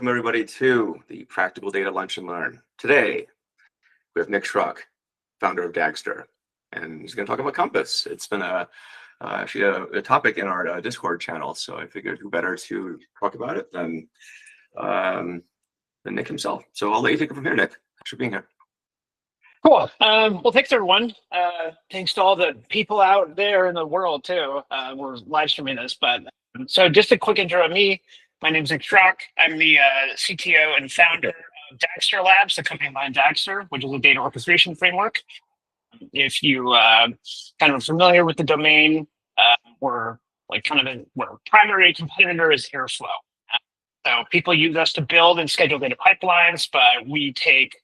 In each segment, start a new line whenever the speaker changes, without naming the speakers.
welcome everybody to the Practical Data Lunch and Learn. Today, we have Nick Schrock, founder of Dagster, and he's going to talk about Compass. It's been actually a topic in our Discord channel, so I figured who better to talk about it than Nick himself. So I'll let you take it from here, Nick. Thanks for being here.
Cool. Well, thanks everyone. Thanks to all the people out there in the world too. We're live streaming this, but so just a quick intro of me. My name is Nick Schrock. I'm the CTO and founder of Dagster Labs, the company behind Dagster, which is a data orchestration framework. If you kind of familiar with the domain, we're primary competitor is Airflow. So people use us to build and schedule data pipelines, but we take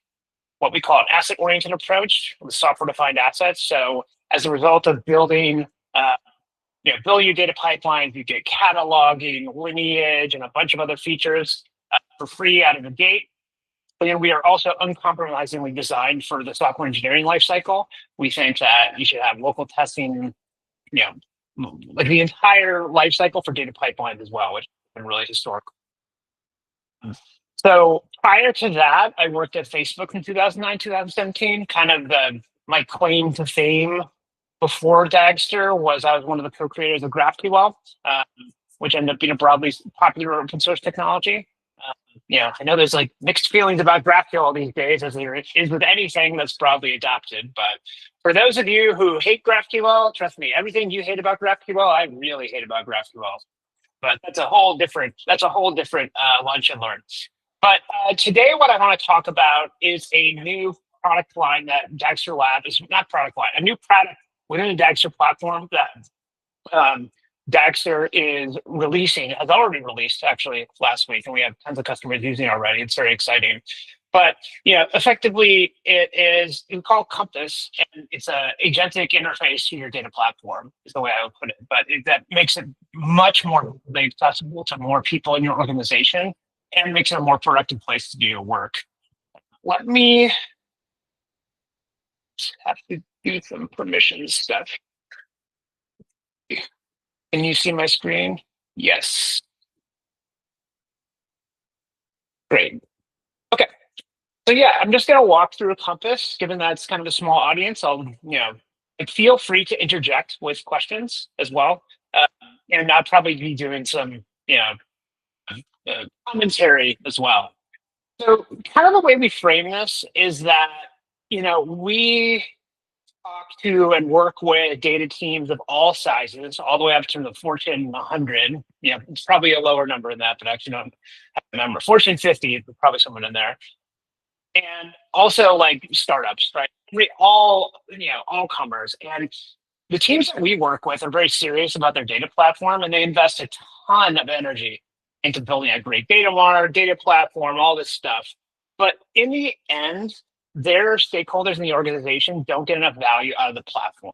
what we call an asset-oriented approach with software-defined assets. So as a result of building build your data pipelines, you get cataloging, lineage, and a bunch of other features for free out of the gate. And we are also uncompromisingly designed for the software engineering lifecycle. We think that you should have local testing, like the entire lifecycle for data pipelines as well, which has been really historical. So prior to that, I worked at Facebook from 2009, 2017. Kind of my claim to fame before Dagster was I was one of the co-creators of GraphQL, which ended up being a broadly popular open source technology. I know there's like mixed feelings about GraphQL these days, as there is with anything that's broadly adopted. But for those of you who hate GraphQL, trust me, everything you hate about GraphQL, I really hate about GraphQL. But that's a whole different lunch and learn. But today, what I want to talk about is a new product line that Dagster Lab is not product line, a new product within the Dagster platform that Dagster is releasing, has already released actually last week, and we have tons of customers using it already. It's very exciting. But effectively, it's called Compass, and it's a agentic interface to your data platform, is the way I would put it. But that makes it much more accessible to more people in your organization and makes it a more productive place to do your work. Let me have to do some permission stuff. Can you see my screen? Yes. Great. Okay. So yeah, I'm just going to walk through a Compass, given that it's kind of a small audience. Feel free to interject with questions as well. And I'll probably be doing some, commentary as well. So kind of the way we frame this is that, we talk to and work with data teams of all sizes, all the way up to the Fortune 100. It's probably a lower number than that, but I actually don't have a number. Fortune 50, probably someone in there. And also like startups, right? All comers. And the teams that we work with are very serious about their data platform, and they invest a ton of energy into building a great data mart, data platform, all this stuff. But in the end, their stakeholders in the organization don't get enough value out of the platform.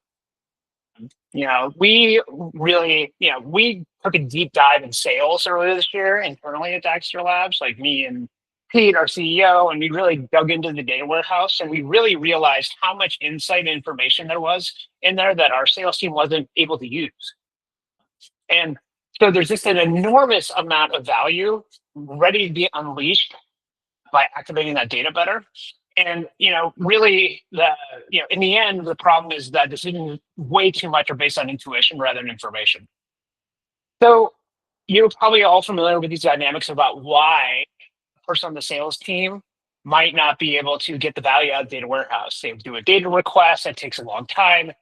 We really, we took a deep dive in sales earlier this year internally at Dagster Labs, like me and Pete, our CEO, and we really dug into the data warehouse, and we really realized how much insight and information there was in there that our sales team wasn't able to use. And so there's just an enormous amount of value ready to be unleashed by activating that data better. And, really, in the end, the problem is that decisions way too much are based on intuition rather than information. So you're probably all familiar with these dynamics about why a person on the sales team might not be able to get the value out of the data warehouse. They do a data request that takes a long time. It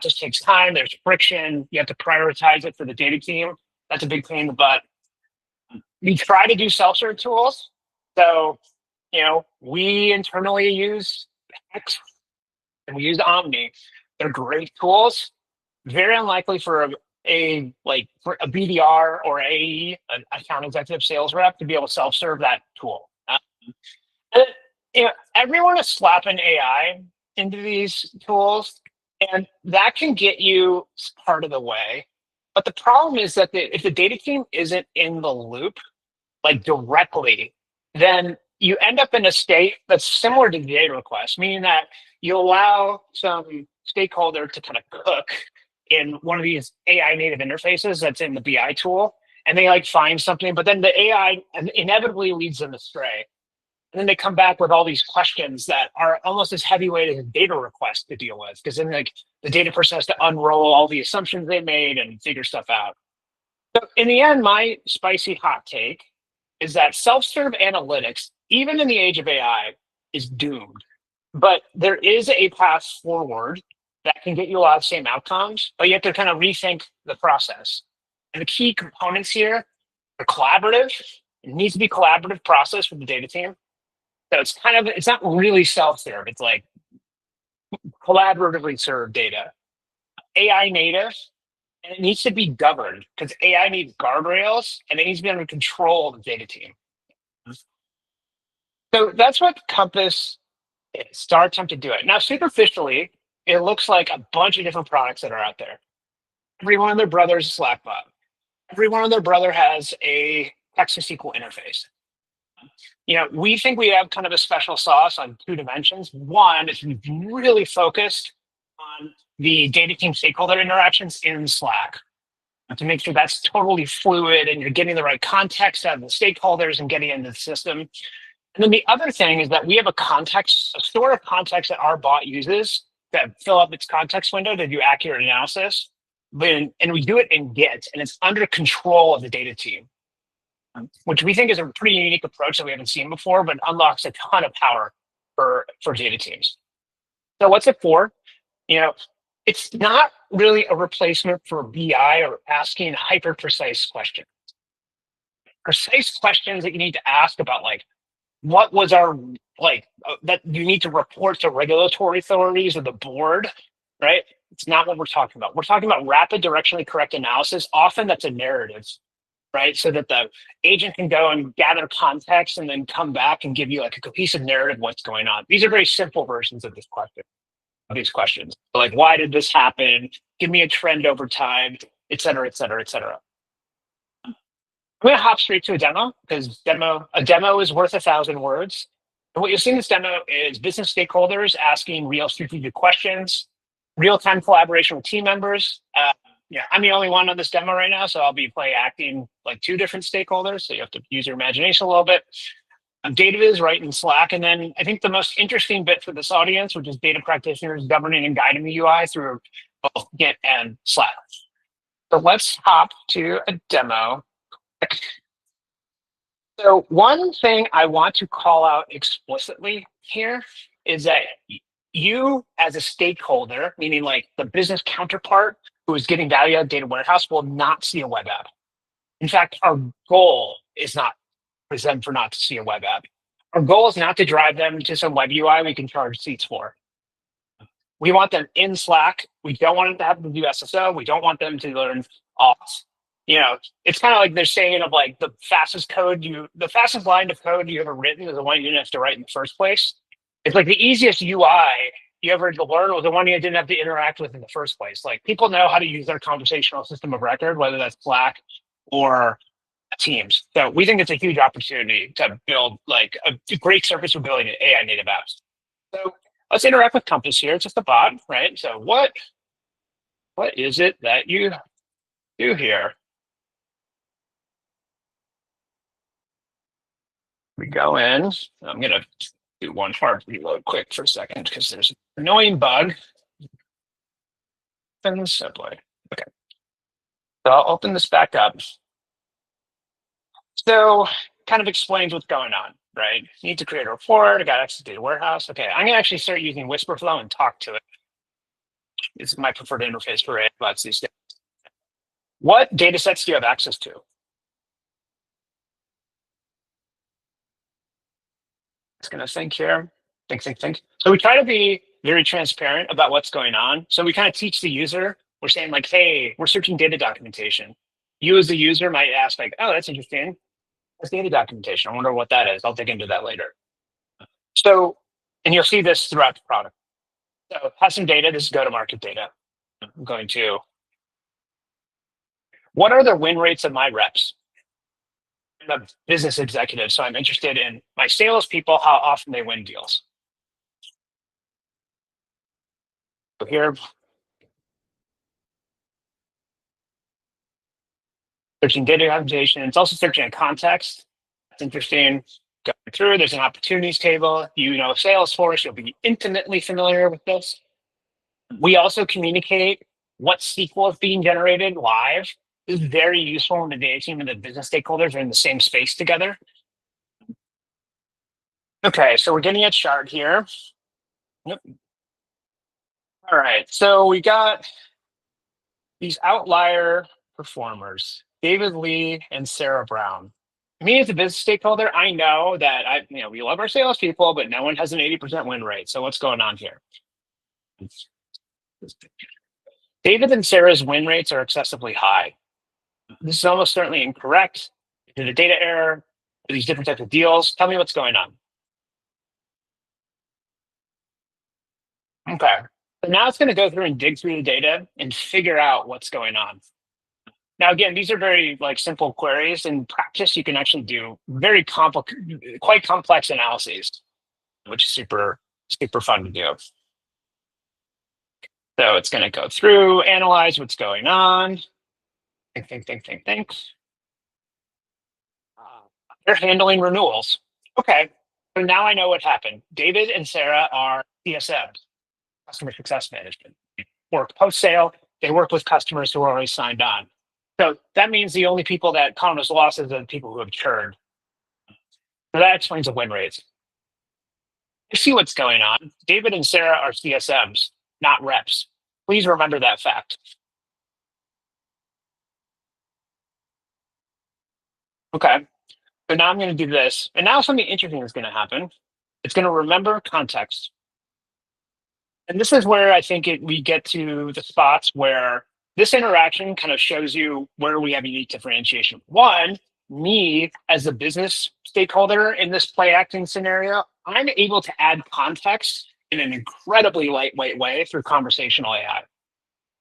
just takes time. There's friction. You have to prioritize it for the data team. That's a big pain in the butt. We try to do self-serve tools. So, we internally use Hex and we use Omni. They're great tools. Very unlikely for a BDR or AE, an account executive sales rep, to be able to self-serve that tool. Everyone is slapping AI into these tools, and that can get you part of the way. But the problem is that if the data team isn't in the loop, like directly, then you end up in a state that's similar to the data request, meaning that you allow some stakeholder to kind of cook in one of these AI native interfaces that's in the BI tool, and they like find something, but then the AI inevitably leads them astray. And then they come back with all these questions that are almost as heavyweight as a data request to deal with, because then like the data person has to unroll all the assumptions they made and figure stuff out. So in the end, my spicy hot take is that self-serve analytics, even in the age of AI, is doomed. But there is a path forward that can get you a lot of the same outcomes, but you have to kind of rethink the process. And the key components here are collaborative. It needs to be a collaborative process with the data team. So it's not really self-serve. It's like collaboratively served data. AI native, and it needs to be governed because AI needs guardrails and it needs to be under control of the data team. So that's what Compass is. It's our attempt to do it. Now, superficially, it looks like a bunch of different products that are out there. Every one of their brothers is Slack bot. Every one of their brother has a text to SQL interface. We think we have kind of a special sauce on two dimensions. One is we've really focused on the data team stakeholder interactions in Slack to make sure that's totally fluid and you're getting the right context out of the stakeholders and getting into the system. And then the other thing is that we have a store of context that our bot uses that fill up its context window to do accurate analysis. And we do it in Git, and it's under control of the data team, which we think is a pretty unique approach that we haven't seen before, but unlocks a ton of power for data teams. So what's it for? It's not really a replacement for BI or asking hyper precise questions. Precise questions that you need to ask about, like, what was our that you need to report to regulatory authorities or the board, right? It's not what we're talking about. We're talking about rapid directionally correct analysis. Often that's a narrative, right? So that the agent can go and gather context and then come back and give you like a cohesive narrative of what's going on. These are very simple versions of these questions. Like, why did this happen? Give me a trend over time, et cetera, et cetera, et cetera. I'm going to hop straight to a demo because a demo is worth 1,000 words. And what you'll see in this demo is business stakeholders asking real strategic questions, real-time collaboration with team members. I'm the only one on this demo right now, so I'll be acting like two different stakeholders. So you have to use your imagination a little bit. Data is right in Slack. And then I think the most interesting bit for this audience, which is data practitioners governing and guiding the UI through both Git and Slack. So let's hop to a demo. So one thing I want to call out explicitly here is that you as a stakeholder, meaning like the business counterpart who is getting value out of data warehouse, will not see a web app. In fact, our goal is not for them not to see a web app. Our goal is not to drive them to some web UI we can charge seats for. We want them in Slack. We don't want them to have to do SSO. We don't want them to learn auth. It's kind of like they're saying of like the fastest line of code you ever written is the one you didn't have to write in the first place. It's like the easiest UI you ever had to learn was the one you didn't have to interact with in the first place. Like, people know how to use their conversational system of record, whether that's Slack or Teams. So we think it's a huge opportunity to build like a great surface for building AI native apps. So let's interact with Compass here. It's just a bot, right? So what is it that you do here? We go in. I'm going to do one hard reload quick for a second because there's an annoying bug. Open this simply. Okay. So I'll open this back up. So kind of explains what's going on, right? You need to create a report. I got access to data warehouse. Okay, I'm going to actually start using Whisperflow and talk to it. It's my preferred interface for it, but these days. What data sets do you have access to? It's going to think here. Think. So we try to be very transparent about what's going on. So we kind of teach the user. We're saying like, hey, we're searching data documentation. You as the user might ask like, oh, that's interesting. That's data documentation. I wonder what that is. I'll dig into that later. So, and you'll see this throughout the product. So have some data. This is go-to-market data. I'm going to, what are the win rates of my reps? I'm a business executive, so I'm interested in my salespeople, how often they win deals. So here, searching data documentation. It's also searching a context. That's interesting. Going through, there's an opportunities table. You know Salesforce, you'll be intimately familiar with this. We also communicate what SQL is being generated live. This is very useful when the data team and the business stakeholders are in the same space together. Okay, so we're getting a chart here. Yep. All right, so we got these outlier performers, David Lee and Sarah Brown. Me as a business stakeholder, I know that we love our salespeople, but no one has an 80% win rate. So what's going on here? David and Sarah's win rates are excessively high. This is almost certainly incorrect. Is it a data error? Are these different types of deals? Tell me what's going on. Okay. So now it's going to go through and dig through the data and figure out what's going on. Now, again, these are very simple queries. In practice, you can actually do quite complex analyses, which is super, super fun to do. So it's going to go through, analyze what's going on. Think. They're handling renewals. Okay, so now I know what happened. David and Sarah are CSMs, customer success management. They work post-sale. They work with customers who are already signed on. So that means the only people that count as losses are the people who have churned. So that explains the win rates. You see what's going on. David and Sarah are CSMs, not reps. Please remember that fact. Okay, so now I'm going to do this. And now something interesting is going to happen. It's going to remember context. And this is where I think we get to the spots where this interaction kind of shows you where we have unique differentiation. One, me as a business stakeholder in this play acting scenario, I'm able to add context in an incredibly lightweight way through conversational AI.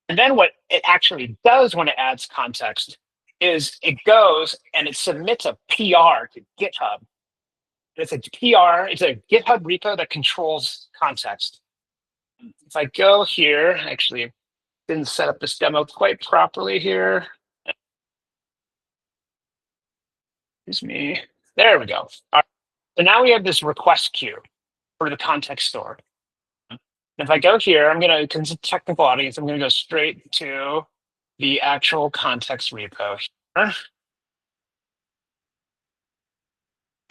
And then what it actually does when it adds context is it goes and it submits a PR to GitHub. It's a PR, it's a GitHub repo that controls context. If I go here, actually didn't set up this demo quite properly here. Excuse me. There we go. All right. So now we have this request queue for the context store. And if I go here, I'm going to, because it's a technical audience, I'm going to go straight to the actual context repo here.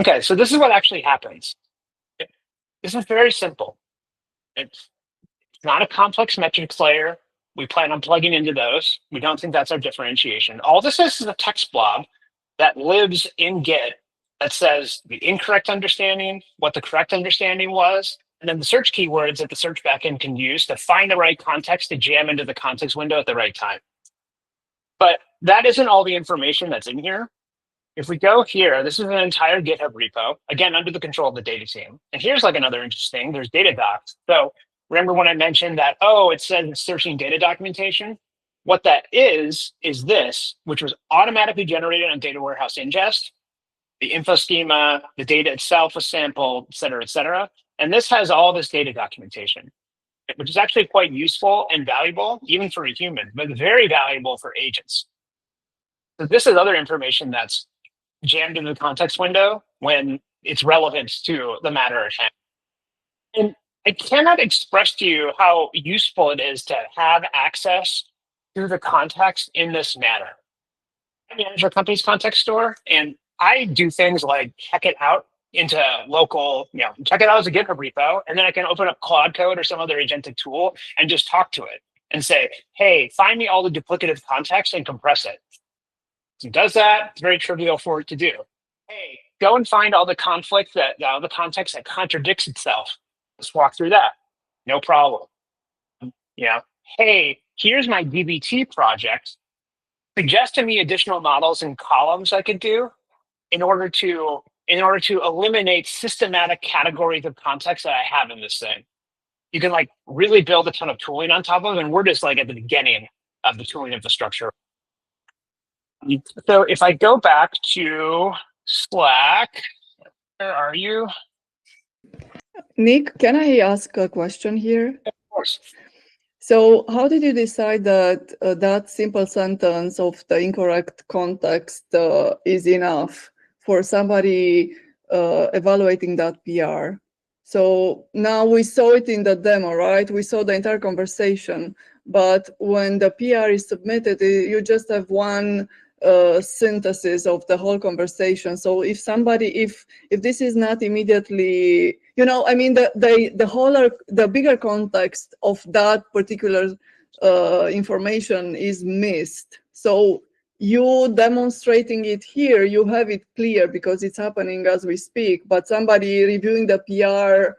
Okay, so this is what actually happens. This is very simple. It's not a complex metrics layer. We plan on plugging into those. We don't think that's our differentiation. All this is a text blob that lives in Git that says the incorrect understanding, what the correct understanding was, and then the search keywords that the search backend can use to find the right context to jam into the context window at the right time. But that isn't all the information that's in here. If we go here, this is an entire GitHub repo, again, under the control of the data team. And here's another interesting thing, there's data docs. So remember when I mentioned that, it says it's searching data documentation? What that is this, which was automatically generated on data warehouse ingest. The info schema, the data itself was sampled, et cetera, et cetera. And this has all this data documentation, which is actually quite useful and valuable, even for a human, but very valuable for agents. So this is other information that's jammed into the context window when it's relevant to the matter at hand. And I cannot express to you how useful it is to have access to the context in this manner. I manage our company's context store, and I do things like check it out into local, check it out as a GitHub repo, and then I can open up Claude Code or some other agentic tool and just talk to it and say, hey, find me all the duplicative context and compress it. So it does that. It's very trivial for it to do. Hey, go and find all the conflict the context that contradicts itself. Let's walk through that. No problem. Hey, here's my DBT project. Suggest to me additional models and columns I could do in order to eliminate systematic categories of context that I have in this thing. You can really build a ton of tooling on top of it, and we're just at the beginning of the tooling infrastructure. So if I go back to Slack, where are you?
Nick, can I ask a question here?
Of course.
So how did you decide that that simple sentence of the incorrect context is enough for somebody evaluating that PR? So now we saw it in the demo, right? We saw the entire conversation, but when the PR is submitted, you just have one synthesis of the whole conversation. So if somebody, if this is not immediately, I mean, the bigger context of that particular information is missed. So you demonstrating it here, you have it clear because it's happening as we speak, but somebody reviewing the PR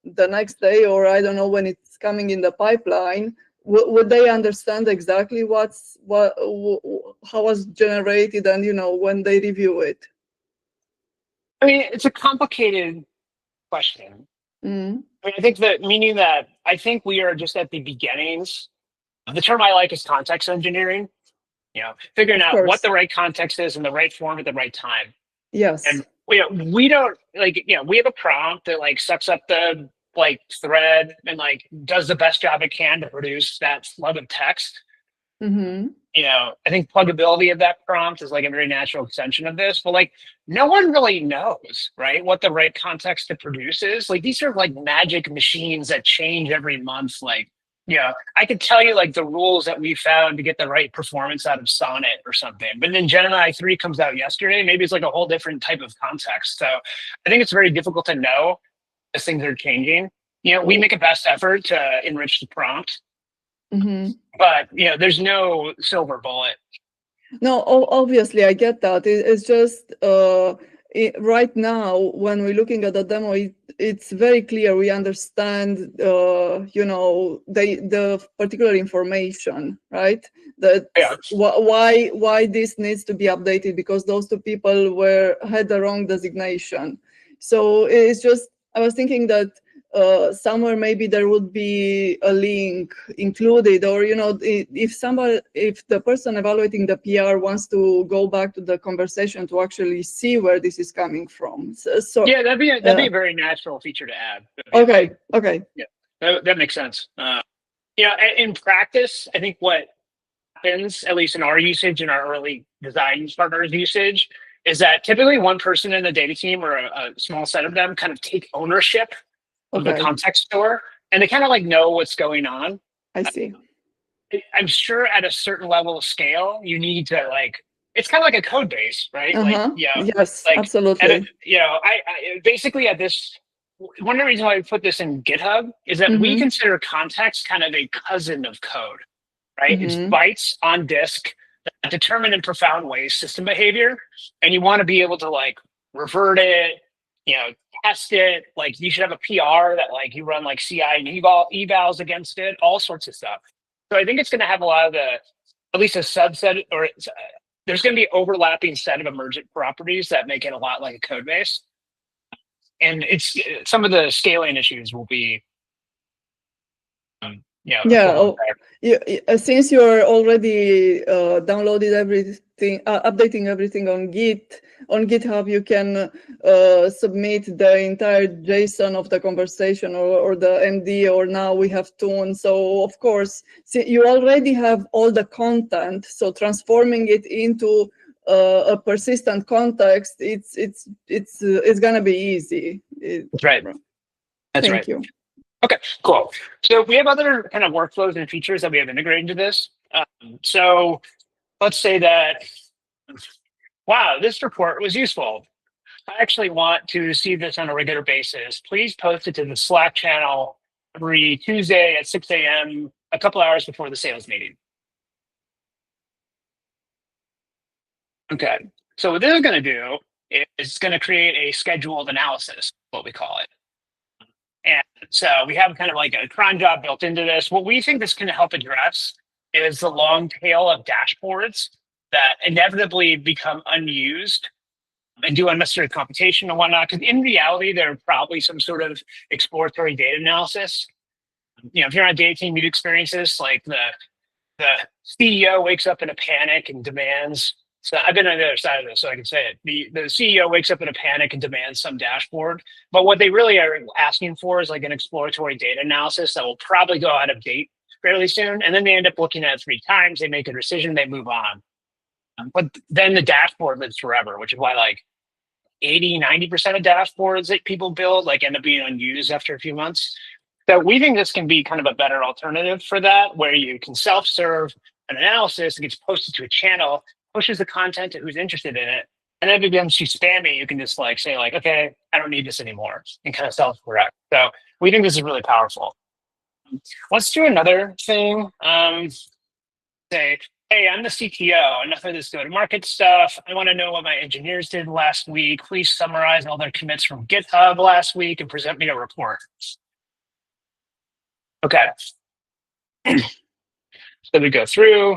the next day, or I don't know when it's coming in the pipeline, would they understand exactly how was generated, and when they review it?
I mean, it's a complicated question.
Mm.
I mean, I think that meaning that I think we are just at the beginnings. The term I like is context engineering. Figuring
Of
out what
course.
the right context is in the right form at the right time.
Yes.
And we don't we have a prompt that sucks up the thread and does the best job it can to produce that slug of text.
Mm-hmm.
I think pluggability of that prompt is a very natural extension of this, but no one really knows, right, what the right context to produce is. These are magic machines that change every month. I could tell you the rules that we found to get the right performance out of Sonnet or something, but then Gemini 3 comes out yesterday. Maybe it's a whole different type of context. So I think it's very difficult to know as things are changing. We make a best effort to enrich the prompt.
Mm-hmm.
But there's no silver bullet.
No, obviously I get that. It's just right now when we're looking at the demo, it's very clear. We understand, the particular information, right? That why this needs to be updated, because those two people had the wrong designation. So it's just, I was thinking that somewhere maybe there would be a link included, or if the person evaluating the PR wants to go back to the conversation to actually see where this is coming from. So
yeah, that'd be a very natural feature to add.
Okay.
Yeah, that makes sense. In practice, I think what happens, at least in our usage and our early design partners usage, is that typically one person in the data team or a small set of them kind of take ownership of the context store, and they kind of know what's going on.
I see.
I'm sure at a certain level of scale, you need to it's kind of like a code base, right?
Yes, absolutely.
I basically at this, one of the reasons why I put this in GitHub is that we consider context kind of a cousin of code, right? It's bytes on disk that determine in profound ways system behavior, and you want to be able to revert it, test it. You should have a PR that you run CI and evals against it, all sorts of stuff. So I think it's going to have a lot of at least a subset, or there's going to be overlapping set of emergent properties that make it a lot like a code base. And it's some of the scaling issues will be,
since you're already downloaded everything, updating everything on GitHub, you can submit the entire JSON of the conversation or the MD, or now we have Tune. So of course, you already have all the content. So transforming it into a persistent context, it's gonna be easy.
That's right. That's right.
Thank you.
Okay, cool. So we have other kind of workflows and features that we have integrated into this. So let's say that, wow, this report was useful. I actually want to see this on a regular basis. Please post it to the Slack channel every Tuesday at 6 a.m., a couple hours before the sales meeting. Okay, so what this is going to do is it's going to create a scheduled analysis, what we call it. And so we have kind of a cron job built into this. What we think this can help address is the long tail of dashboards that inevitably become unused and do unnecessary computation and whatnot. Because in reality, there are probably some sort of exploratory data analysis. If you're on a data team, you'd experience this, the CEO wakes up in a panic and demands. So I've been on the other side of this, so I can say it. The CEO wakes up in a panic and demands some dashboard. But what they really are asking for is an exploratory data analysis that will probably go out of date fairly soon. And then they end up looking at it 3 times. They make a decision, they move on. But then the dashboard lives forever, which is why like 80-90% of dashboards that people build like end up being unused after a few months. So we think this can be kind of a better alternative for that, where you can self-serve an analysis, it gets posted to a channel, pushes the content to who's interested in it. And then if it becomes too spammy, you can just like say like, okay, I don't need this anymore, and kind of self-correct. So we think this is really powerful. Let's do another thing. Say, hey, I'm the CTO. Enough of this go-to-market stuff. I want to know what my engineers did last week. Please summarize all their commits from GitHub last week and present me a report. Okay. So we go through,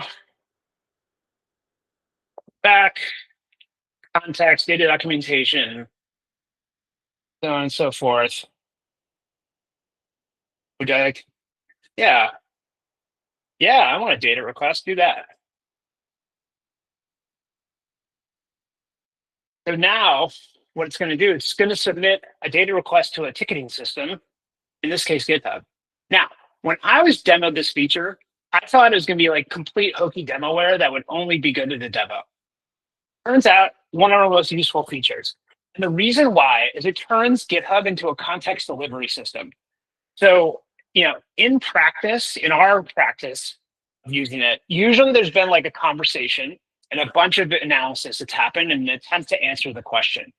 back, context, data documentation, so on and so forth. Would you like, yeah, I want a data request, do that. So now what it's going to do, it's going to submit a data request to a ticketing system, in this case, GitHub. Now, when I was demoed this feature, I thought it was going to be like complete hokey demoware that would only be good to the demo. Turns out one of our most useful features. And the reason why is it turns GitHub into a context delivery system. So, in practice, in our practice of using it, usually there's been like a conversation and a bunch of analysis that's happened in an attempt to answer the question.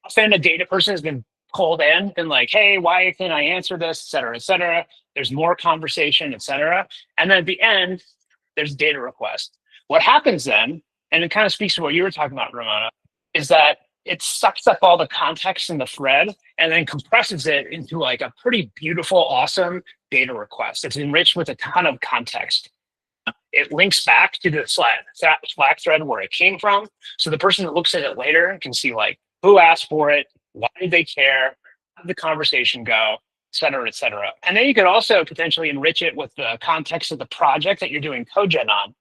Often a data person has been pulled in and like, hey, why can't I answer this, et cetera, et cetera. There's more conversation, et cetera. And then at the end, there's data request. What happens then, and it kind of speaks to what you were talking about, Ramona, is that it sucks up all the context in the thread and then compresses it into like a pretty beautiful, awesome data request. It's enriched with a ton of context. It links back to the Slack thread where it came from. So the person that looks at it later can see like who asked for it, why did they care, how did the conversation go, et cetera, et cetera. And then you could also potentially enrich it with the context of the project that you're doing code-gen on,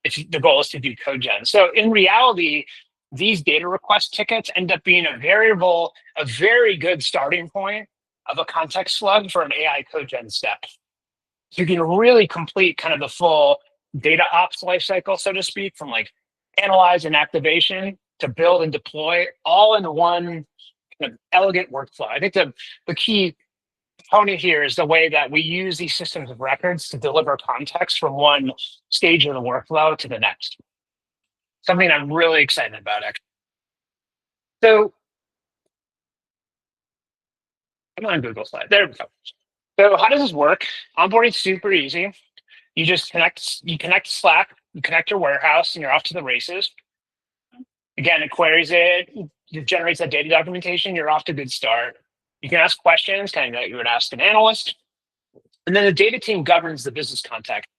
if the goal is to do code-gen. So in reality, these data request tickets end up being a variable, a very good starting point of a context slug for an AI code-gen step. So you can really complete kind of the full data ops lifecycle, so to speak, from like analyze and activation to build and deploy all in one kind of elegant workflow. I think the key component here is the way that we use these systems of records to deliver context from one stage of the workflow to the next. Something I'm really excited about, actually. So I'm on Google Slide. There we go. So how does this work? Onboarding is super easy. You just connect to Slack, you connect your warehouse, and you're off to the races. Again, it queries it generates that data documentation, you're off to a good start. You can ask questions, kind of like you would ask an analyst. And then the data team governs the business context.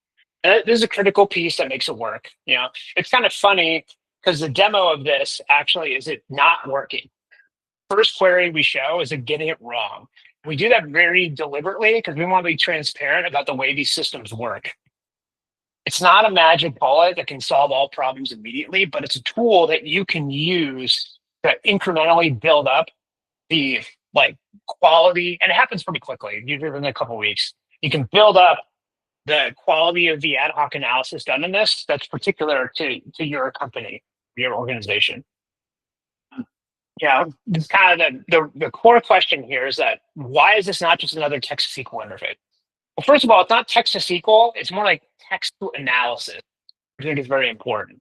And this is a critical piece that makes it work. It's kind of funny because the demo of this actually is it not working. First query we show is it getting it wrong. We do that very deliberately because we want to be transparent about the way these systems work. It's not a magic bullet that can solve all problems immediately, but it's a tool that you can use to incrementally build up the quality, and it happens pretty quickly, usually within a couple of weeks. You can build up the quality of the ad hoc analysis done in this that's particular to your company, your organization. It's kind of the core question here is that why is this not just another text to SQL interface? Well, first of all, it's not text to SQL, it's more like text to analysis, which I think is very important.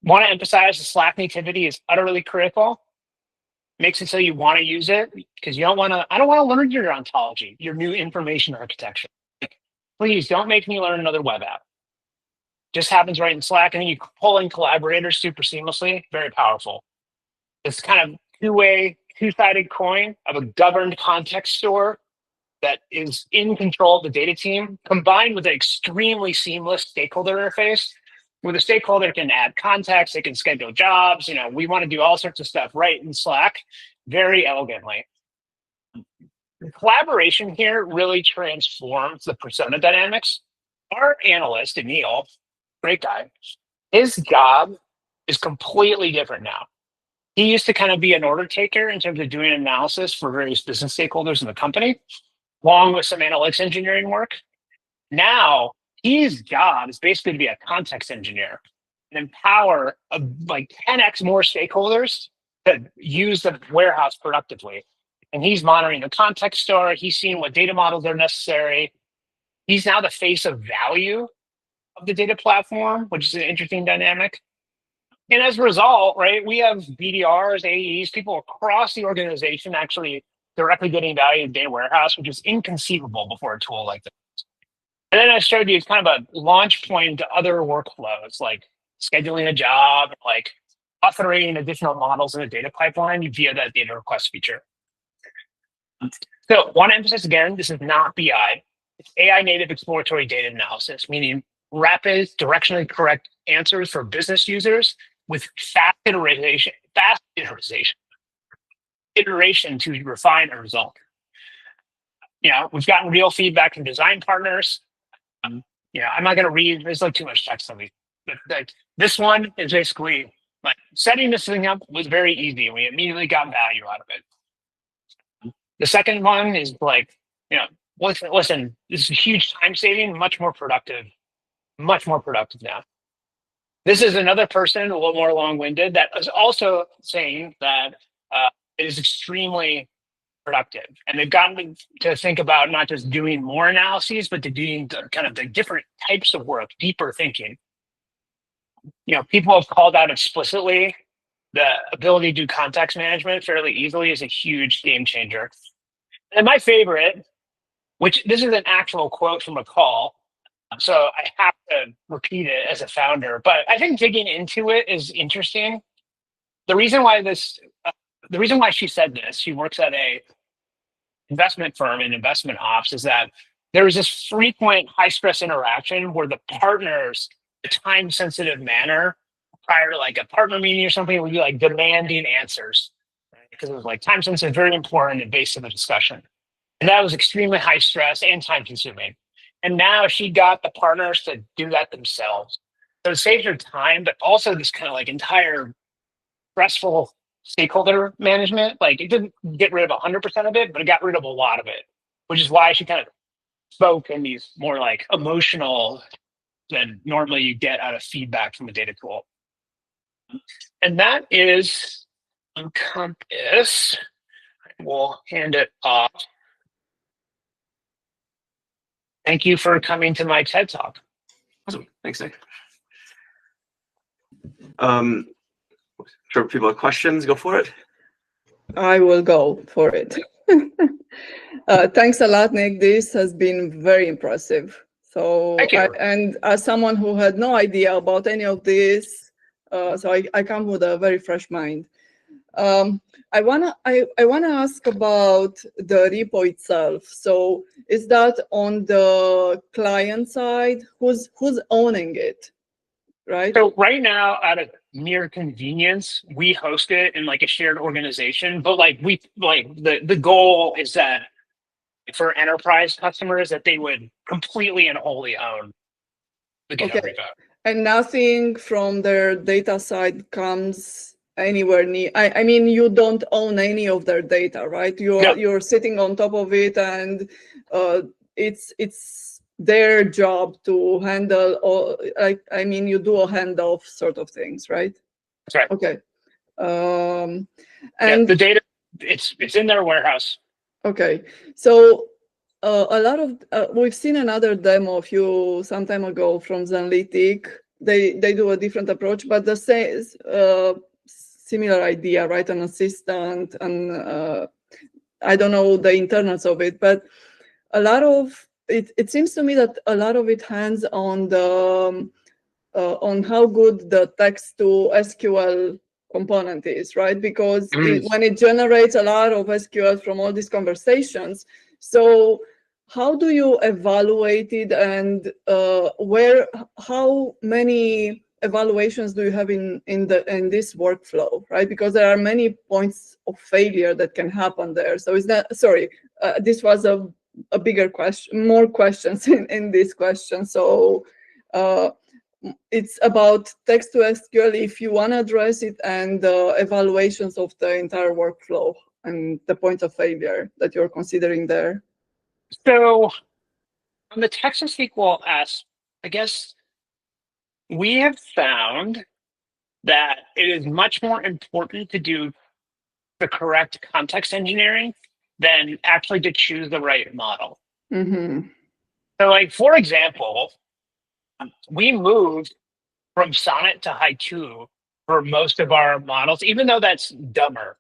Want to emphasize the Slack nativity is utterly critical. Makes it so you want to use it because I don't want to learn your ontology, your new information architecture. Please don't make me learn another web app. Just happens right in Slack, and then you pull in collaborators super seamlessly. Very powerful. It's kind of two-sided coin of a governed context store that is in control of the data team, combined with an extremely seamless stakeholder interface, where the stakeholder can add context, they can schedule jobs. We want to do all sorts of stuff right in Slack, very elegantly. The collaboration here really transforms the persona dynamics. Our analyst, Anil, great guy, his job is completely different now. He used to kind of be an order taker in terms of doing analysis for various business stakeholders in the company, along with some analytics engineering work. Now his job is basically to be a context engineer and empower like 10x more stakeholders to use the warehouse productively. And he's monitoring the context store. He's seeing what data models are necessary. He's now the face of value of the data platform, which is an interesting dynamic. And as a result, right, we have BDRs, AEs, people across the organization actually directly getting value in data warehouse, which is inconceivable before a tool like this. And then I showed you kind of a launch point to other workflows, like scheduling a job, like authoring additional models in a data pipeline via that data request feature. So one emphasis again, this is not BI. It's AI native exploratory data analysis, meaning rapid, directionally correct answers for business users with fast iteration to refine a result. You know, we've gotten real feedback from design partners. You know, I'm not going to read, there's like too much text on me. But like, this one is basically like setting this thing up was very easy. We immediately got value out of it. The second one is like, you know, listen, this is a huge time saving, much more productive now. This is another person, a little more long-winded, that is also saying that it is extremely productive. And they've gotten to think about not just doing more analyses, but to doing kind of the different types of work, deeper thinking. You know, people have called out explicitly the ability to do context management fairly easily is a huge game changer. And my favorite, which this is an actual quote from a call, so I have to repeat it as a founder, but I think digging into it is interesting. The reason why she said this, she works at a investment firm in investment ops, is that there is this frequent high stress interaction where the partners, a time sensitive manner, prior to like a partner meeting or something, would be like demanding answers, right? Because it was like time sensitive, very important and based on the discussion. And that was extremely high stress and time consuming. And now she got the partners to do that themselves. So it saves her time, but also this kind of like entire stressful stakeholder management. Like it didn't get rid of 100% of it, but it got rid of a lot of it, which is why she kind of spoke in these more like emotional than normally you get out of feedback from a data tool. And that is Compass. We'll hand it off. Thank you for coming to my TED Talk.
Awesome. Thanks, Nick. Sure, people have questions, go for it.
I will go for it. Thanks a lot, Nick. This has been very impressive. So, and as someone who had no idea about any of this, so I come with a very fresh mind. I wanna ask about the repo itself. So, is that on the client side? Who's owning it, right?
So right now, out of mere convenience, we host it in like a shared organization. But like the goal is that for enterprise customers that they would completely and wholly own the GitHub repo.
And nothing from their data side comes anywhere near. I mean, you don't own any of their data, right? You're sitting on top of it, and it's their job to handle all. I mean, you do a handoff sort of things, right?
That's right.
Okay. And
the data, it's in their warehouse.
Okay, so a lot of we've seen another demo a few some time ago from Zenlytic. They do a different approach, but the same similar idea, right? An assistant, and I don't know the internals of it, but a lot of it seems to me that a lot of it hands on the on how good the text to SQL component is, right? Because when it generates a lot of SQL from all these conversations, so how do you evaluate it, and how many evaluations do you have in this workflow, right? Because there are many points of failure that can happen there. So is that, sorry, this was a bigger question, more questions in this question. So it's about text to SQL if you want to address it, and evaluations of the entire workflow and the points of failure that you're considering there.
So On the text and SQL aspect, I guess we have found that it is much more important to do the correct context engineering than actually to choose the right model.
Mm-hmm.
So, like, for example, we moved from Sonnet to Haiku for most of our models, even though that's dumber.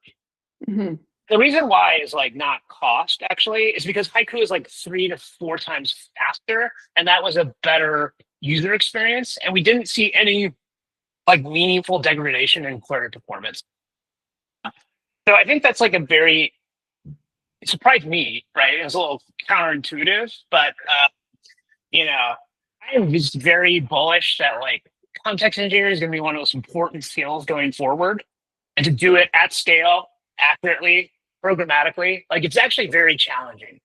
Mm-hmm.
The reason why is like not cost actually, is because Haiku is like 3 to 4 times faster, and that was a better user experience. And we didn't see any like meaningful degradation in query performance. So I think that's like it surprised me, right? It was a little counterintuitive, but I am just very bullish that like context engineering is going to be one of the most important skills going forward, and to do it at scale, accurately, programmatically, like it's actually very challenging.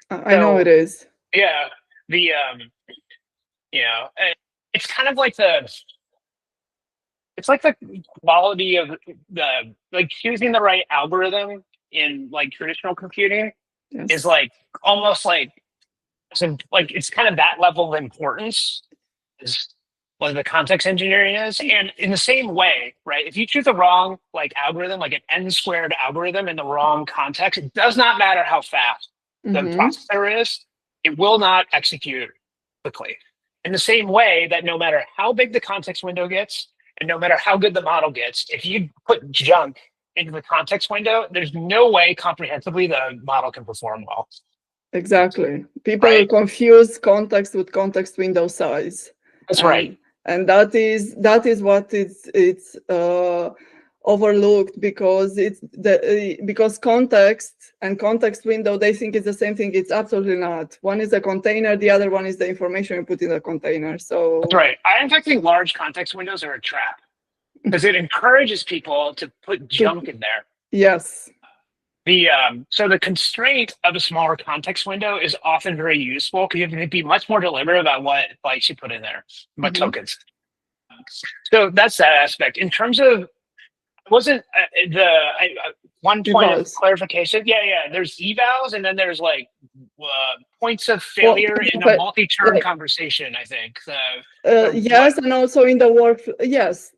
I know it is.
Yeah, the it's kind of like it's like the quality of the like choosing the right algorithm in like traditional computing
Yes.
is like almost like it's kind of that level of importance is what the context engineering is. And in the same way, right, if you choose the wrong like algorithm, like an n-squared algorithm in the wrong context, it does not matter how fast the
Mm-hmm.
processor is, it will not execute quickly. In the same way that no matter how big the context window gets, and no matter how good the model gets, if you put junk into the context window, there's no way comprehensively the model can perform well.
Exactly. People
Right.
confuse context with context window size.
That's right.
And that is what it's overlooked, because because context and context window, they think it's the same thing. It's absolutely not. One is a container, the other one is the information you put in the container. So
that's right. I in fact think large context windows are a trap because it encourages people to put junk in there.
Yes.
So the constraint of a smaller context window is often very useful because you have to be much more deliberate about what bytes you put in there, what tokens. So that's that aspect. In terms of wasn't one point of clarification? Yeah. There's evals, and then there's like points of failure in a multi-turn conversation. I think.
Yes, and also in the workflow. Yes,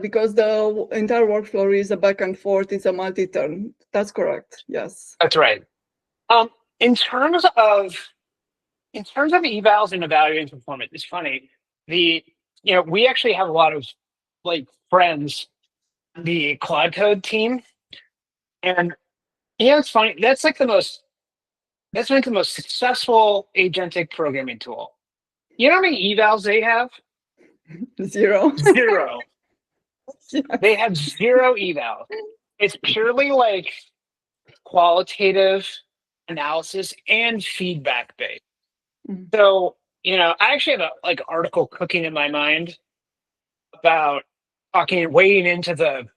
because the entire workflow is a back and forth. It's a multi-turn. That's correct. Yes.
That's right. In terms of evals and evaluating performance, it's funny. We actually have a lot of like friends on the Cloud Code team, and it's funny. That's like the most successful agentic programming tool. You know how many evals they have?
Zero.
Zero. Yes. They have 0 evals. It's purely like qualitative analysis and feedback based. Mm-hmm. So, I actually have a like article cooking in my mind about wading into the,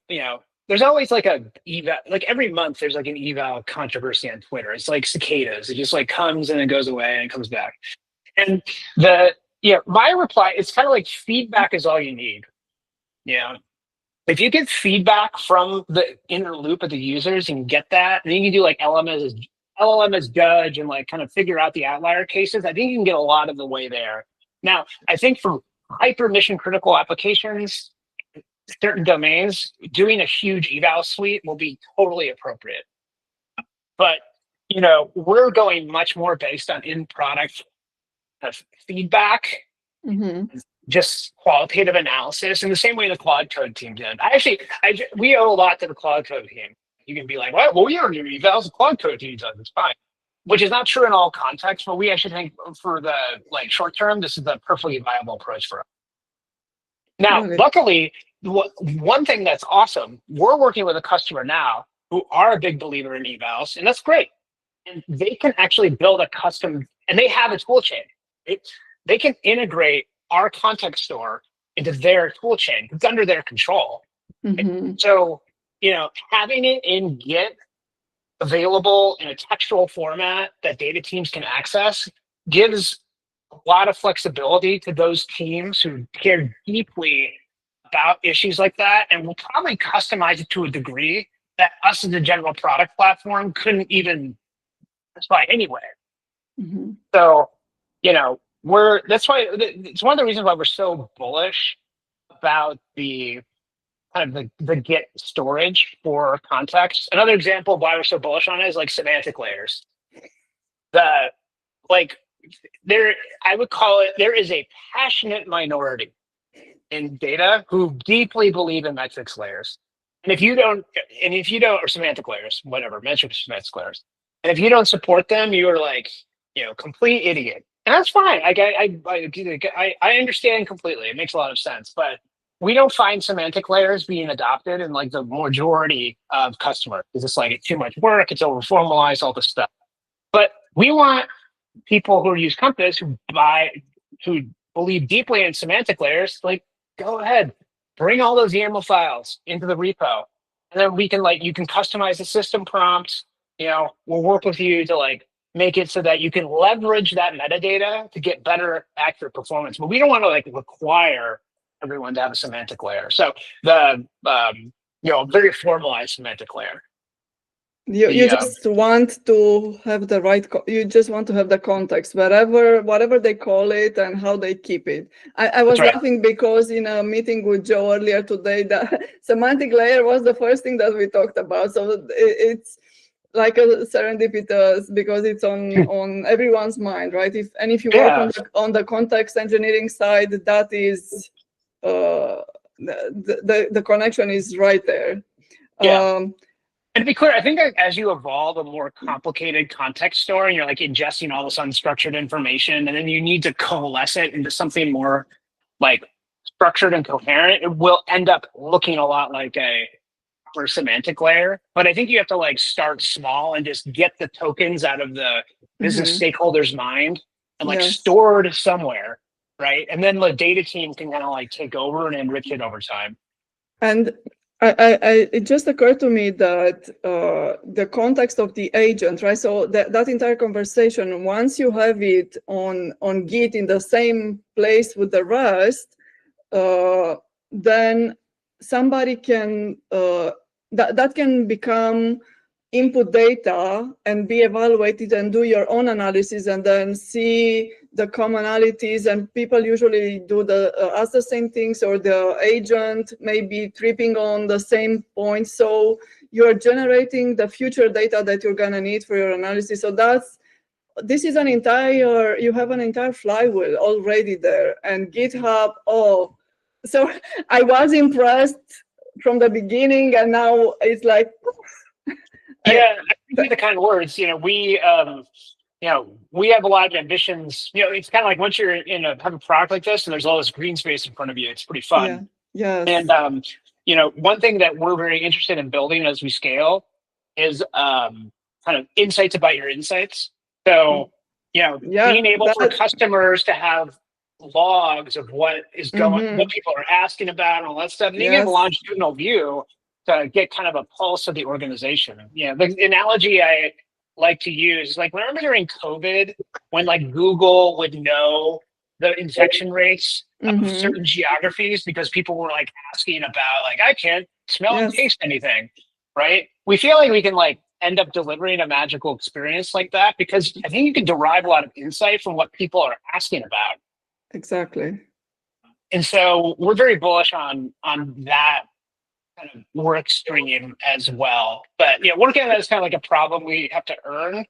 there's always like a eval, like every month there's like an eval controversy on Twitter. It's like cicadas. It just like comes and it goes away and it comes back. And my reply, it's kind of like feedback is all you need. If you get feedback from the inner loop of the users and get that, and then you can do like LLM as judge and like kind of figure out the outlier cases, I think you can get a lot of the way there. Now, I think for hyper mission critical applications, certain domains, doing a huge eval suite will be totally appropriate. But, we're going much more based on in-product feedback, just qualitative analysis in the same way the Cloud Code team did. We owe a lot to the Cloud Code team. You can be like, well, we don't do evals, the Cloud Code team does, it's fine. Which is not true in all contexts, but we actually think for the like short term, this is the perfectly viable approach for us. Now, luckily, one thing that's awesome, we're working with a customer now who are a big believer in evals, and that's great. And they can actually build a custom, and they have a tool chain. They can integrate our context store into their tool chain. It's under their control. So, having it in Git available in a textual format that data teams can access gives a lot of flexibility to those teams who care deeply about issues like that, and will probably customize it to a degree that us as a general product platform couldn't even specify anyway. So that's why it's one of the reasons why we're so bullish about the kind of the Git storage for context. Another example of why we're so bullish on it is like semantic layers. The like there, I would call it, there is a passionate minority in data who deeply believe in metrics layers. And if you don't, or semantic layers, whatever, metrics, semantic layers. And if you don't support them, you are like, complete idiot. And that's fine. I understand completely. It makes a lot of sense. But we don't find semantic layers being adopted in like the majority of customers. Because it's like it's too much work, it's over formalized, all this stuff. But we want people who use Compass who believe deeply in semantic layers, like go ahead, bring all those YAML files into the repo, and then we can you can customize the system prompts. We'll work with you to like make it so that you can leverage that metadata to get better, accurate performance. But we don't want to like require everyone to have a semantic layer. So the very formalized semantic layer.
You just want to have the right, you just want to have the context, whatever they call it and how they keep it. I was laughing because in a meeting with Joe earlier today, the semantic layer was the first thing that we talked about. So it's like a serendipitous because it's on everyone's mind, right? If you work on the context engineering side, that is the connection is right there.
Yeah. And to be clear, I think as you evolve a more complicated context store and you're like ingesting all this unstructured information, and then you need to coalesce it into something more like structured and coherent, it will end up looking a lot like a semantic layer. But I think you have to like start small and just get the tokens out of the business stakeholder's mind and like stored somewhere, right? And then the data team can kind of like take over and enrich it over time.
And it just occurred to me that the context of the agent, right? So that entire conversation, once you have it on Git in the same place with the rest, then somebody can that can become input data and be evaluated and do your own analysis and then see the commonalities, and people usually do ask the same things, or the agent may be tripping on the same point. So you're generating the future data that you're gonna need for your analysis. So this is you have an entire flywheel already there. And GitHub, so I was impressed from the beginning, and now it's like,
yeah, I think the kind of words, we have a lot of ambitions. It's kind of like once you're have a product like this and there's all this green space in front of you, it's pretty fun.
Yeah. Yes.
And one thing that we're very interested in building as we scale is kind of insights about your insights. So being able for customers to have logs of what is going, what people are asking about, and all that stuff, and you get a longitudinal view to get kind of a pulse of the organization. The analogy I like to use, like remember during COVID when like Google would know the infection rates of certain geographies because people were like asking about like, I can't smell and taste anything, right? We feel like we can like end up delivering a magical experience like that because I think you can derive a lot of insight from what people are asking about.
Exactly.
And so we're very bullish on that kind of work stream as well. But working on that is kind of like a problem we have to earn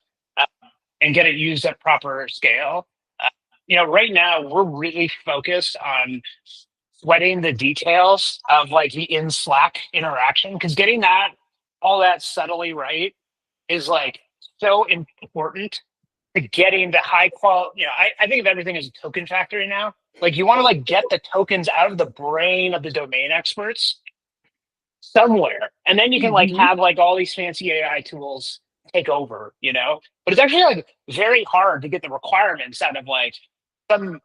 and get it used at proper scale. Right now we're really focused on sweating the details of like the in Slack interaction, because getting all that subtly right is like so important to getting the high quality. I think of everything as a token factory now. Like you want to like get the tokens out of the brain of the domain experts somewhere, and then you can like have like all these fancy AI tools take over, but it's actually like very hard to get the requirements out of like some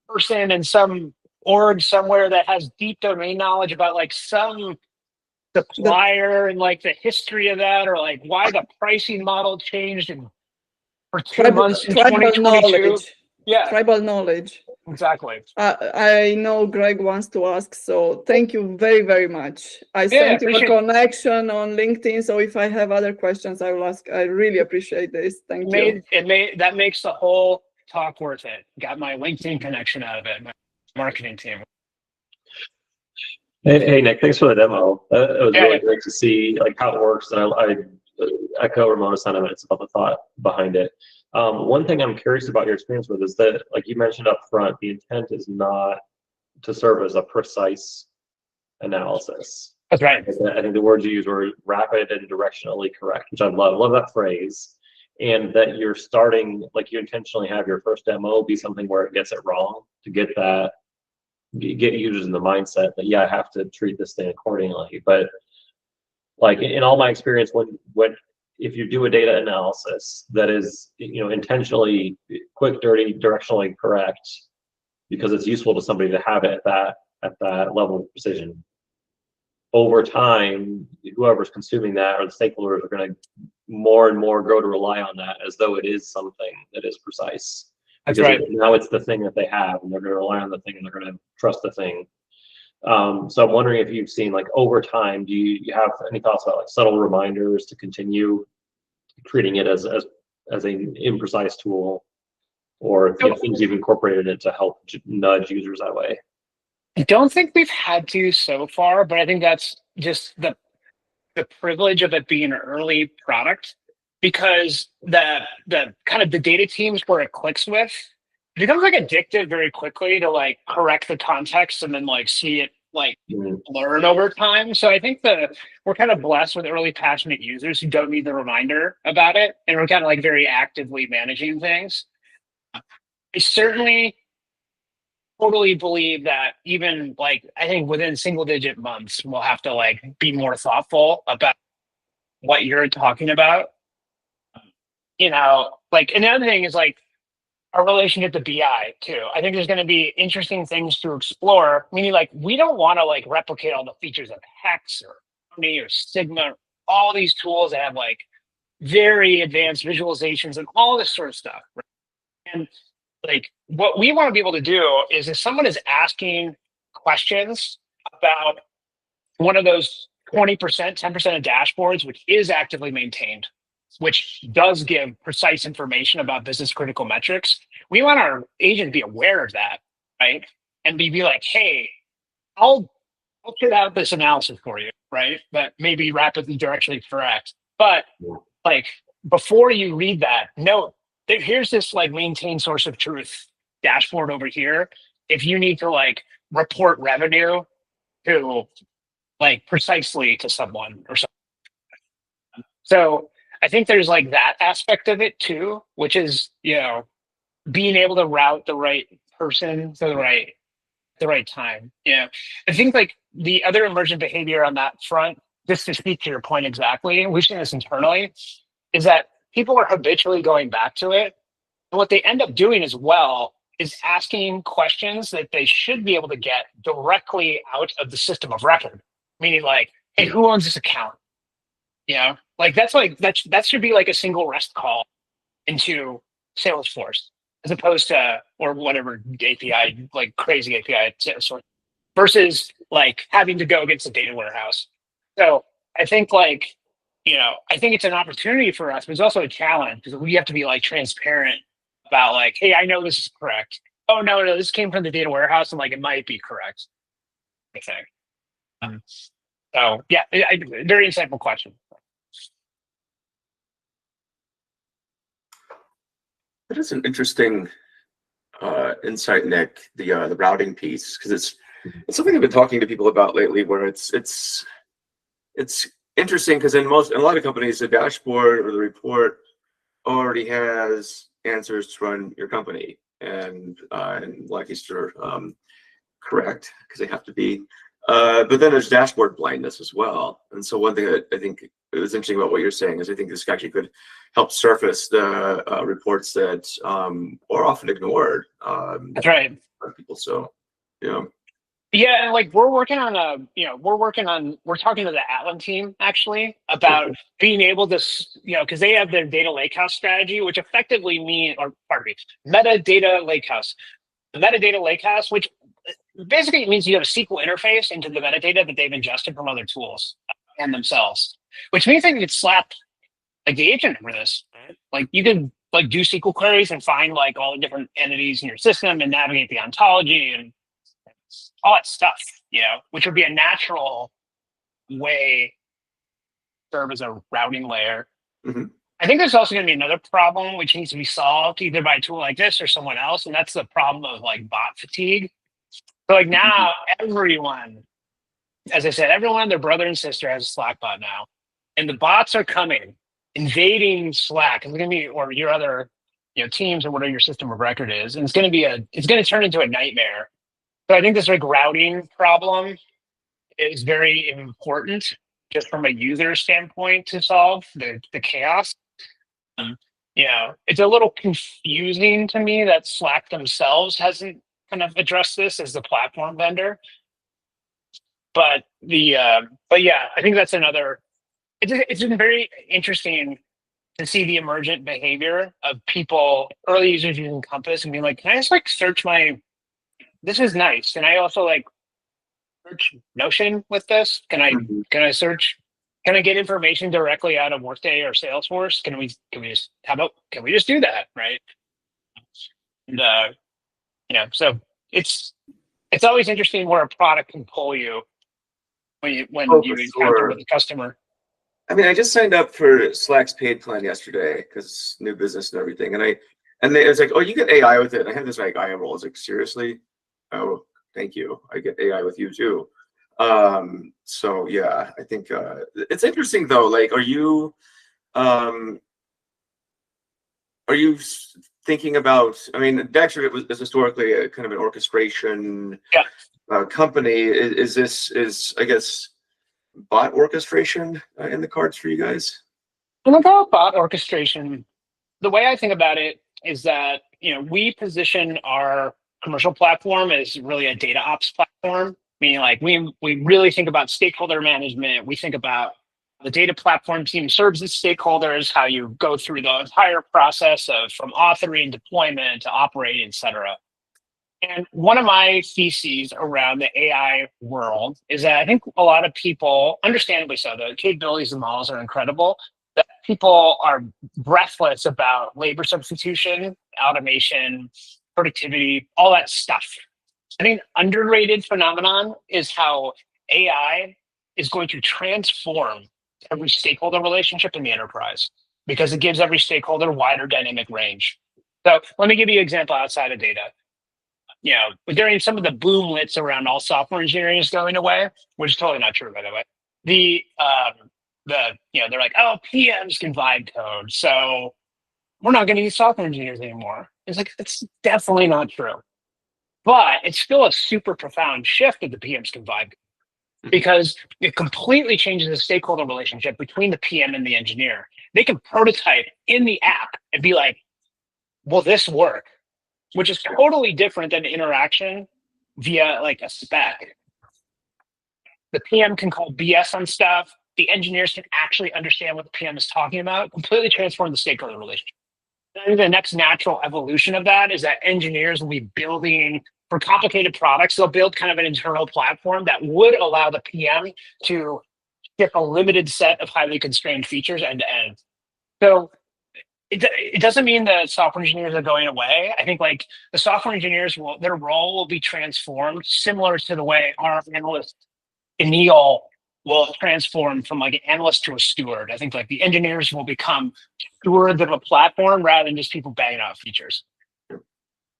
person and some org somewhere that has deep domain knowledge about like some supplier and like the history of that, or like why the pricing model changed for 2 months in 2022.
Tribal knowledge.
Exactly.
I know Greg wants to ask, so thank you very, very much. I sent you a connection on LinkedIn, so if I have other questions, I will ask. I really appreciate this. Thank you.
That makes the whole talk worth it. Got my LinkedIn connection out of it, my marketing team.
Hey, Nick, thanks for the demo. It was
Yeah,
really
yeah.
great to see like how it works, and I echo Ramona's sentiments about the thought behind it. One thing I'm curious about your experience with is that, like you mentioned up front, the intent is not to serve as a precise analysis.
That's right.
I think the words you used were rapid and directionally correct, which I love. Love that phrase. And that you're starting, like you intentionally have your first demo be something where it gets it wrong to get users in the mindset that, yeah, I have to treat this thing accordingly. But like in all my experience, when if you do a data analysis that is, intentionally quick, dirty, directionally correct, because it's useful to somebody to have it at that level of precision, over time, whoever's consuming that or the stakeholders are going to more and more grow to rely on that as though it is something that is precise.
That's
because
right.
now it's the thing that they have, and they're going to rely on the thing, and they're going to trust the thing. So I'm wondering if you've seen, like, over time, do you have any thoughts about like subtle reminders to continue treating it as an imprecise tool, or things you've incorporated it to help nudge users that way?
I don't think we've had to so far, but I think that's just the privilege of it being an early product, because the kind of the data teams where it clicks with, it becomes like addictive very quickly to like correct the context and then like see it like learn over time. So I think we're kind of blessed with early passionate users who don't need the reminder about it, and we're kind of like very actively managing things. I certainly totally believe that even like, I think within single digit months, we'll have to like be more thoughtful about what you're talking about. Like another thing is like our relationship to BI too. I think there's going to be interesting things to explore, meaning like we don't want to like replicate all the features of Hex or Omni or Sigma, all these tools that have like very advanced visualizations and all this sort of stuff. Right? And like what we want to be able to do is, if someone is asking questions about one of those 20%, 10% of dashboards, which is actively maintained, which does give precise information about business critical metrics, we want our agent to be aware of that, right? And be like, hey, I'll put out this analysis for you, right? That may be rapidly directionally correct. But like before you read that, note that here's this like maintained source of truth dashboard over here. If you need to like report revenue to like precisely to someone or something. So I think there's like that aspect of it too, which is, being able to route the right person to the right time. I think like the other emergent behavior on that front, just to speak to your point exactly, we've seen this internally, is that people are habitually going back to it. And what they end up doing as well is asking questions that they should be able to get directly out of the system of record. Meaning like, hey, who owns this account? Like that should be like a single REST call into Salesforce, as opposed to, or whatever API, like crazy API sort, versus like having to go against the data warehouse. So I think like, I think it's an opportunity for us, but it's also a challenge, because we have to be like transparent about like, hey, I know this is correct. Oh no, this came from the data warehouse, and like it might be correct. I think. So yeah, very insightful question.
That is an interesting insight, Nick. The routing piece, because it's something I've been talking to people about lately. Where it's interesting, because in a lot of companies, the dashboard or the report already has answers to run your company, and like you're correct, because they have to be. But then there's dashboard blindness as well. And so one thing that I think is interesting about what you're saying is, I think this actually could help surface the reports that are often ignored.
That's right.
By people. So, yeah.
Yeah, and like we're talking to the Atlan team actually about being able to, because they have their data lakehouse strategy, which effectively metadata lakehouse. The metadata lakehouse, which basically means you have a SQL interface into the metadata that they've ingested from other tools and themselves, which means they could slap like the agent over this. Right? Like you could like do SQL queries and find like all the different entities in your system and navigate the ontology and all that stuff, which would be a natural way to serve as a routing layer.
Mhm.
I think there's also going to be another problem which needs to be solved either by a tool like this or someone else, and that's the problem of like bot fatigue. So like now everyone, as I said, everyone and their brother and sister has a Slack bot now, and the bots are coming, invading Slack. It's going to be, or your other, teams or whatever your system of record is, and it's going to turn into a nightmare. So I think this like routing problem is very important, just from a user standpoint, to solve the chaos. It's a little confusing to me that Slack themselves hasn't kind of addressed this as the platform vendor. But yeah, I think that's another. It's been very interesting to see the emergent behavior of people, early users using Compass, and being like, "Can I just like search my? This is nice. Can I also like search Notion with this? Can I search? Can I get information directly out of Workday or Salesforce? Can we just do that, right?" And so it's always interesting where a product can pull you when you encounter
sure.
with a customer.
I mean, I just signed up for Slack's paid plan yesterday because new business and everything, and they was like, "Oh, you get AI with it." And I had this like eye roll. I was like, "Seriously? Oh, thank you. I get AI with you too." So yeah, I think it's interesting though. Like, are you thinking about? I mean, Dagster is historically a kind of an orchestration company. Is I guess bot orchestration in the cards for you guys?
And about bot orchestration, the way I think about it is that we position our commercial platform as really a data ops platform. Meaning, like we really think about stakeholder management. We think about the data platform team serves its stakeholders, how you go through the entire process of from authoring, deployment to operating, et cetera. And one of my theses around the AI world is that I think a lot of people, understandably so, the capabilities of the models are incredible, that people are breathless about labor substitution, automation, productivity, all that stuff. I think an underrated phenomenon is how AI is going to transform every stakeholder relationship in the enterprise because it gives every stakeholder wider dynamic range. So let me give you an example outside of data. During some of the boomlets around all software engineering is going away, which is totally not true, by the way. They're like, oh, PMs can vibe code, so we're not going to use software engineers anymore. It's like, it's definitely not true. But it's still a super profound shift that the PMs can vibe because it completely changes the stakeholder relationship between the PM and the engineer. They can prototype in the app and be like, will this work? Which is totally different than interaction via like a spec. The PM can call BS on stuff. The engineers can actually understand what the PM is talking about, completely transform the stakeholder relationship. And I think the next natural evolution of that is that engineers will be building for complicated products. They'll build kind of an internal platform that would allow the PM to ship a limited set of highly constrained features end to end. So it doesn't mean that software engineers are going away. I think like the software engineers their role will be transformed similar to the way our analyst Anil will transform from like an analyst to a steward. I think like the engineers will become stewards of a platform rather than just people banging out features.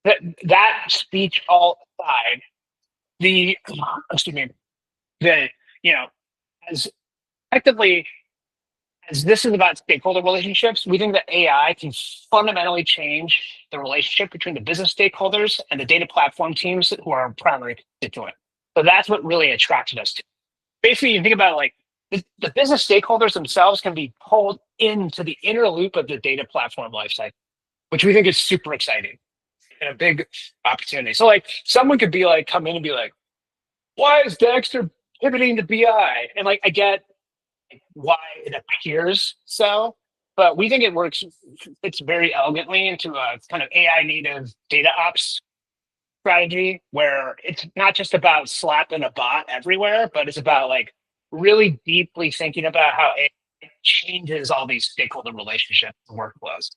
That speech all aside, as effectively as this is about stakeholder relationships, we think that AI can fundamentally change the relationship between the business stakeholders and the data platform teams who are primary constituent. So that's what really attracted us to. Basically, you think about it like the business stakeholders themselves can be pulled into the inner loop of the data platform lifecycle, which we think is super exciting and a big opportunity. So like someone could be like, come in and be like, why is Dagster pivoting to BI? And like, I get why it appears so, but we think fits very elegantly into a kind of AI native data ops strategy where it's not just about slapping a bot everywhere, but it's about like really deeply thinking about how it changes all these stakeholder relationships and workflows.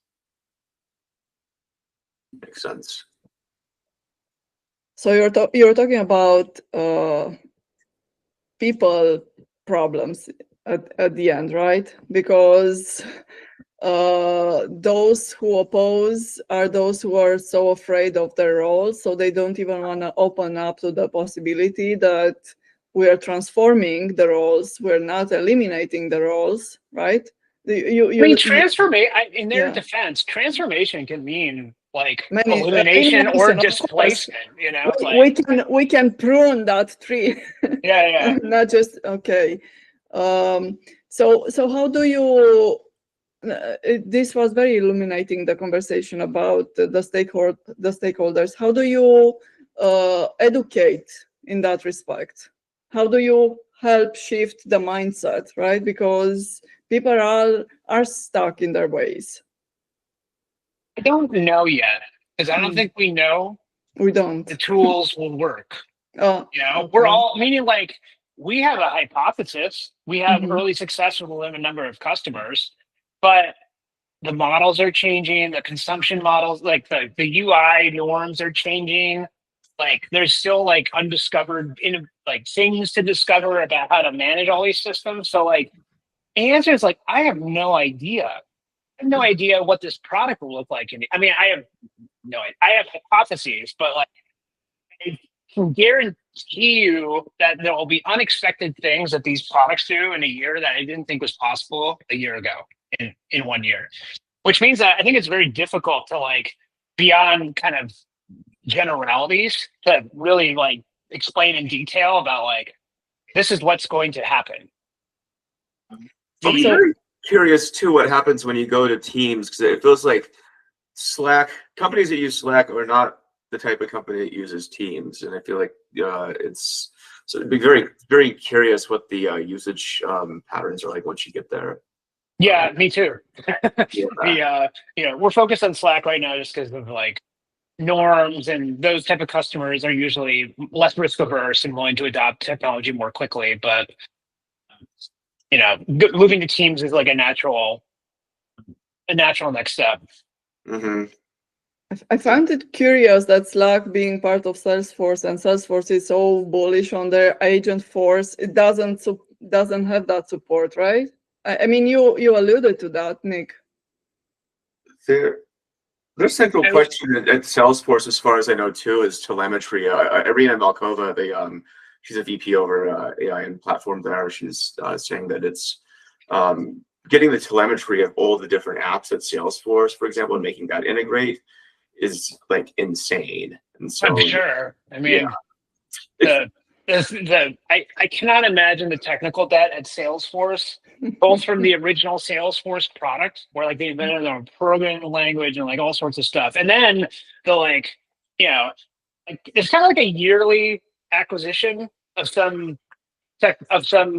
Makes sense.
So you're talking about people problems at the end, right? Because those who oppose are those who are so afraid of their roles, so they don't even want to open up to the possibility that we are transforming the roles. We're not eliminating the roles, right?
I mean, in their
Yeah.
defense, transformation can mean like
Many
elimination or
elimination, of course.
displacement, you know,
We can prune that tree.
yeah.
Not just okay. So how do you this was very illuminating, the conversation about the stakeholders. How do you educate in that respect? How do you help shift the mindset, right? Because people are stuck in their ways.
I don't know yet, because I don't think we know
We don't.
the tools will work.
Oh,
You know,
okay.
we're all, meaning like we have a hypothesis, we have
Mhm.
early success with a limited number of customers, but the models are changing, the consumption models, like the UI norms are changing. Like there's still like undiscovered like things to discover about how to manage all these systems. So like the answer is like I have no idea. I have no idea what this product will look like. I mean, I have I have hypotheses, but like I can guarantee you that there will be unexpected things that these products do in a year that I didn't think was possible a year ago in 1 year. Which means that I think it's very difficult to like beyond kind of generalities to really like explain in detail about like this is what's going to happen.
I'm
So-
very curious too what happens when you go to Teams, because it feels like companies that use Slack are not the type of company that uses Teams, and I feel like it's so it'd be very, very curious what the usage patterns are like once you get there.
Yeah, me too.
Yeah.
We're focused on Slack right now just because of like norms, and those type of customers are usually less risk averse and willing to adopt technology more quickly. But moving to Teams is like a natural next step.
Mm-hmm.
I found it curious that Slack, being part of Salesforce, and Salesforce is so bullish on their agent force, it doesn't have that support, right? I mean, you alluded to that, Nick.
Their central question at Salesforce, as far as I know too, is telemetry. Irina Malkova, she's a VP over AI and platform there. She's saying that it's getting the telemetry of all the different apps at Salesforce, for example, and making that integrate is like insane. And so,
I'm sure. I mean, I cannot imagine the technical debt at Salesforce, both from the original Salesforce product, where like they invented their own programming language and like all sorts of stuff, and then the like, it's kind of like a yearly acquisition of some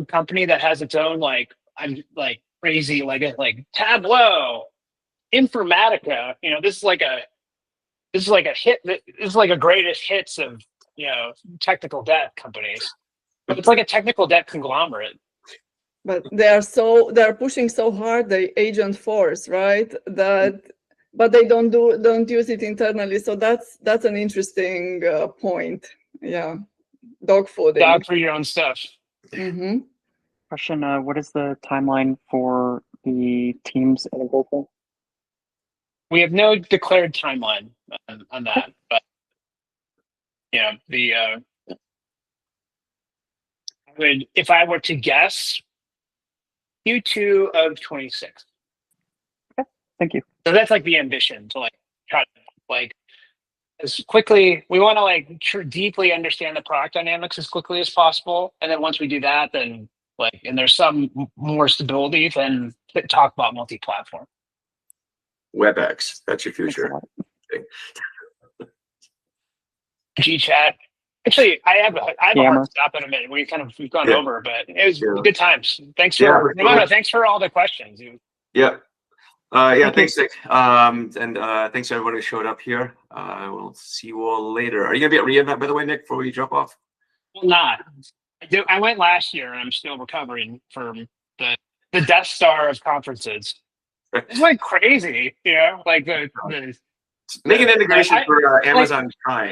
company that has its own like I'm like crazy like Tableau, Informatica. This is like a hit. This is like a greatest hits of technical debt companies. It's like a technical debt conglomerate.
But they're pushing so hard the agent force, right? But they don't use it internally. So that's an interesting point. Yeah, dog fooding.
Dog for your own stuff.
Mm-hmm.
Question: what is the timeline for the Teams integration?
We have no declared timeline on that, but if I were to guess, Q2 of 26.
Okay, thank you.
So that's like the ambition to like try to like as quickly. We want to like deeply understand the product dynamics as quickly as possible, and then once we do that, then and there's some more stability, then talk about multi-platform.
WebEx, that's your future.
GChat. Actually, I have a hard stop in a minute. We've gone over, but it was good times. Thanks for Ramona. Thanks for all the questions.
Thanks, Nick. And thanks to everyone who showed up here. We'll see you all later. Are you gonna be at reInvent, by the way, Nick, before we jump off?
Well, not. I went last year, and I'm still recovering from the Death Star of conferences. It's like crazy, like the
Make an integration
I-
for Amazon Prime.